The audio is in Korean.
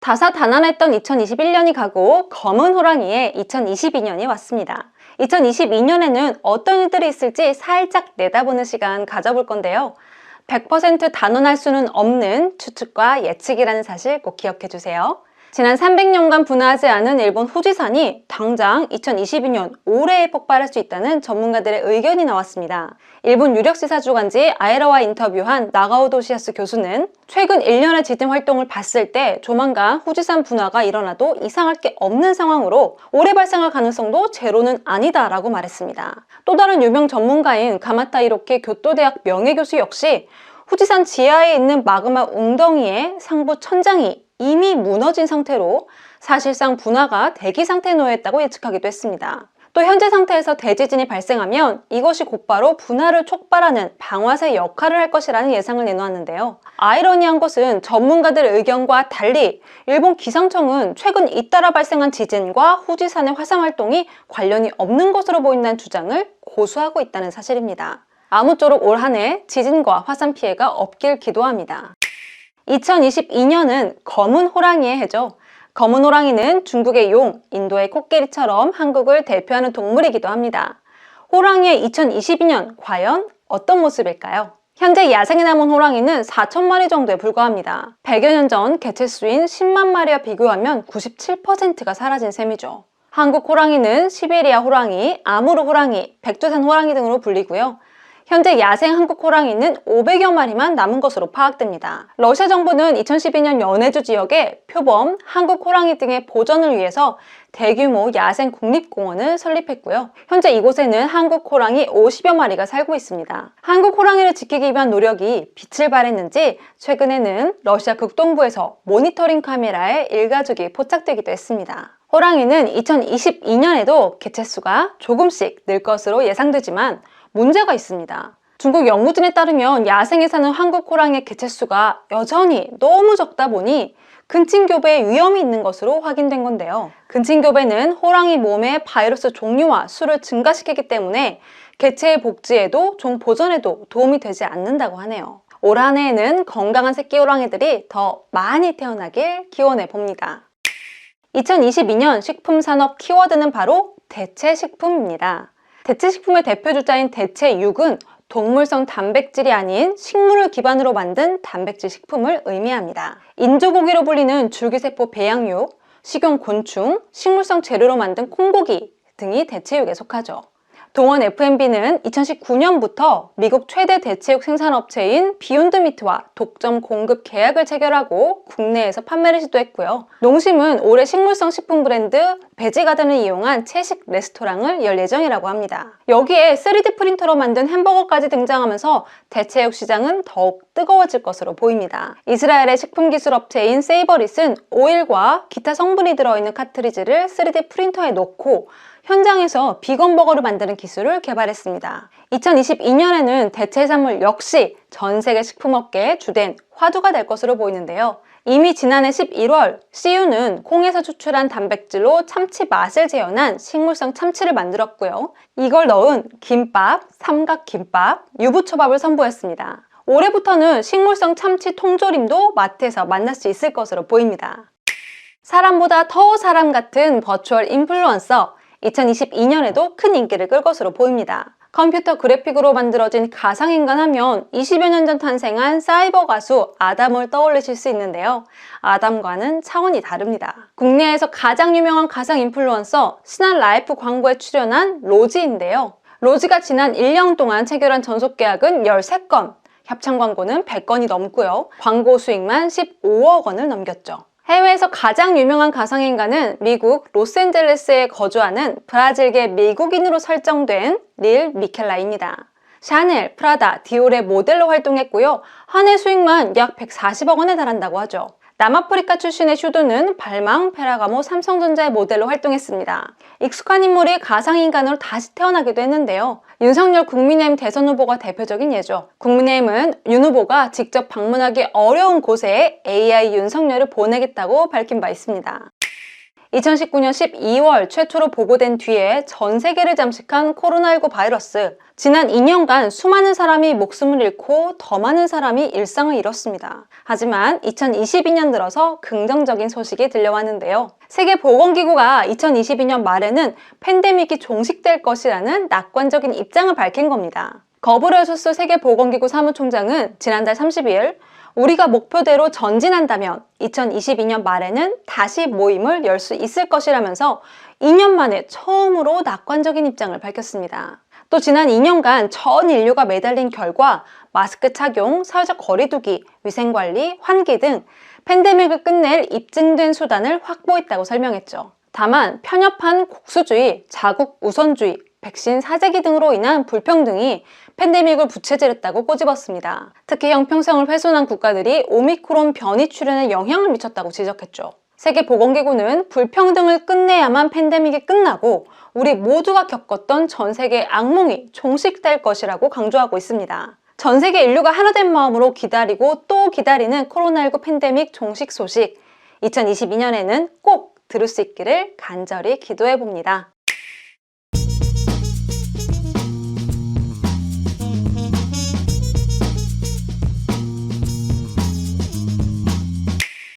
다사다난했던 2021년이 가고 검은 호랑이의 2022년이 왔습니다. 2022년에는 어떤 일들이 있을지 살짝 내다보는 시간 가져볼 건데요. 100% 단언할 수는 없는 추측과 예측이라는 사실 꼭 기억해 주세요. 지난 300년간 분화하지 않은 일본 후지산이 당장 2022년 올해에 폭발할 수 있다는 전문가들의 의견이 나왔습니다. 일본 유력 시사주간지 아에라와 인터뷰한 나가오 도시야스 교수는 최근 1년의 지진 활동을 봤을 때 조만간 후지산 분화가 일어나도 이상할 게 없는 상황으로 올해 발생할 가능성도 제로는 아니다 라고 말했습니다. 또 다른 유명 전문가인 가마타 이로키 교토대학 명예교수 역시 후지산 지하에 있는 마그마 웅덩이의 상부 천장이 이미 무너진 상태로 사실상 분화가 대기 상태에 놓여있다고 예측하기도 했습니다. 또 현재 상태에서 대지진이 발생하면 이것이 곧바로 분화를 촉발하는 방아쇠 역할을 할 것이라는 예상을 내놓았는데요. 아이러니한 것은 전문가들의 의견과 달리 일본 기상청은 최근 잇따라 발생한 지진과 후지산의 화산활동이 관련이 없는 것으로 보인다는 주장을 고수하고 있다는 사실입니다. 아무쪼록 올 한 해 지진과 화산 피해가 없길 기도합니다. 2022년은 검은 호랑이의 해죠. 검은 호랑이는 중국의 용, 인도의 코끼리처럼 한국을 대표하는 동물이기도 합니다. 호랑이의 2022년 과연 어떤 모습일까요? 현재 야생에 남은 호랑이는 4,000마리 정도에 불과합니다. 100여 년 전 개체수인 10만 마리와 비교하면 97%가 사라진 셈이죠. 한국 호랑이는 시베리아 호랑이, 아무르 호랑이, 백두산 호랑이 등으로 불리고요. 현재 야생 한국 호랑이는 500여 마리만 남은 것으로 파악됩니다. 러시아 정부는 2012년 연해주 지역에 표범, 한국 호랑이 등의 보전을 위해서 대규모 야생 국립공원을 설립했고요. 현재 이곳에는 한국 호랑이 50여 마리가 살고 있습니다. 한국 호랑이를 지키기 위한 노력이 빛을 발했는지 최근에는 러시아 극동부에서 모니터링 카메라에 일가족이 포착되기도 했습니다. 호랑이는 2022년에도 개체수가 조금씩 늘 것으로 예상되지만 문제가 있습니다. 중국 연구진에 따르면 야생에 사는 한국 호랑이의 개체수가 여전히 너무 적다 보니 근친교배의 위험이 있는 것으로 확인된 건데요. 근친교배는 호랑이 몸의 바이러스 종류와 수를 증가시키기 때문에 개체의 복지에도 종 보존에도 도움이 되지 않는다고 하네요. 올 한 해에는 건강한 새끼 호랑이들이 더 많이 태어나길 기원해 봅니다. 2022년 식품산업 키워드는 바로 대체식품입니다. 대체식품의 대표 주자인 대체육은 동물성 단백질이 아닌 식물을 기반으로 만든 단백질 식품을 의미합니다. 인조고기로 불리는 줄기세포 배양육, 식용곤충, 식물성 재료로 만든 콩고기 등이 대체육에 속하죠. 동원 F&B는 2019년부터 미국 최대 대체육 생산업체인 비욘드 미트와 독점 공급 계약을 체결하고 국내에서 판매를 시도했고요. 농심은 올해 식물성 식품 브랜드 베지가든을 이용한 채식 레스토랑을 열 예정이라고 합니다. 여기에 3D 프린터로 만든 햄버거까지 등장하면서 대체육 시장은 더욱 뜨거워질 것으로 보입니다. 이스라엘의 식품기술 업체인 세이버릿은 오일과 기타 성분이 들어있는 카트리지를 3D 프린터에 넣고 현장에서 비건 버거를 만드는 기술을 개발했습니다. 2022년에는 대체 해산물 역시 전 세계 식품업계의 주된 화두가 될 것으로 보이는데요. 이미 지난해 11월 CU는 콩에서 추출한 단백질로 참치 맛을 재현한 식물성 참치를 만들었고요. 이걸 넣은 김밥, 삼각김밥, 유부초밥을 선보였습니다. 올해부터는 식물성 참치 통조림도 마트에서 만날 수 있을 것으로 보입니다. 사람보다 더 사람 같은 버추얼 인플루언서 2022년에도 큰 인기를 끌 것으로 보입니다. 컴퓨터 그래픽으로 만들어진 가상인간 하면 20여 년 전 탄생한 사이버 가수 아담을 떠올리실 수 있는데요. 아담과는 차원이 다릅니다. 국내에서 가장 유명한 가상 인플루언서 신한 라이프 광고에 출연한 로지인데요. 로지가 지난 1년 동안 체결한 전속 계약은 13건, 협찬 광고는 100건이 넘고요. 광고 수익만 15억 원을 넘겼죠. 해외에서 가장 유명한 가상인간은 미국 로스앤젤레스에 거주하는 브라질계 미국인으로 설정된 릴 미켈라입니다. 샤넬, 프라다, 디올의 모델로 활동했고요. 한 해 수익만 약 140억 원에 달한다고 하죠. 남아프리카 출신의 슈도는 발망, 페라가모, 삼성전자의 모델로 활동했습니다. 익숙한 인물이 가상인간으로 다시 태어나기도 했는데요. 윤석열 국민의힘 대선 후보가 대표적인 예죠. 국민의힘은 윤 후보가 직접 방문하기 어려운 곳에 AI 윤석열을 보내겠다고 밝힌 바 있습니다. 2019년 12월 최초로 보고된 뒤에 전 세계를 잠식한 코로나19 바이러스. 지난 2년간 수많은 사람이 목숨을 잃고 더 많은 사람이 일상을 잃었습니다. 하지만 2022년 들어서 긍정적인 소식이 들려왔는데요. 세계보건기구가 2022년 말에는 팬데믹이 종식될 것이라는 낙관적인 입장을 밝힌 겁니다. 거브레수스 세계보건기구 사무총장은 지난달 30일 우리가 목표대로 전진한다면 2022년 말에는 다시 모임을 열 수 있을 것이라면서 2년 만에 처음으로 낙관적인 입장을 밝혔습니다. 또 지난 2년간 전 인류가 매달린 결과 마스크 착용, 사회적 거리두기, 위생관리, 환기 등 팬데믹을 끝낼 입증된 수단을 확보했다고 설명했죠. 다만 편협한 국수주의, 자국 우선주의, 백신 사재기 등으로 인한 불평등이 팬데믹을 부채질했다고 꼬집었습니다. 특히 형평성을 훼손한 국가들이 오미크론 변이 출현에 영향을 미쳤다고 지적했죠. 세계보건기구는 불평등을 끝내야만 팬데믹이 끝나고 우리 모두가 겪었던 전 세계 악몽이 종식될 것이라고 강조하고 있습니다. 전 세계 인류가 하나된 마음으로 기다리고 또 기다리는 코로나19 팬데믹 종식 소식, 2022년에는 꼭 들을 수 있기를 간절히 기도해 봅니다.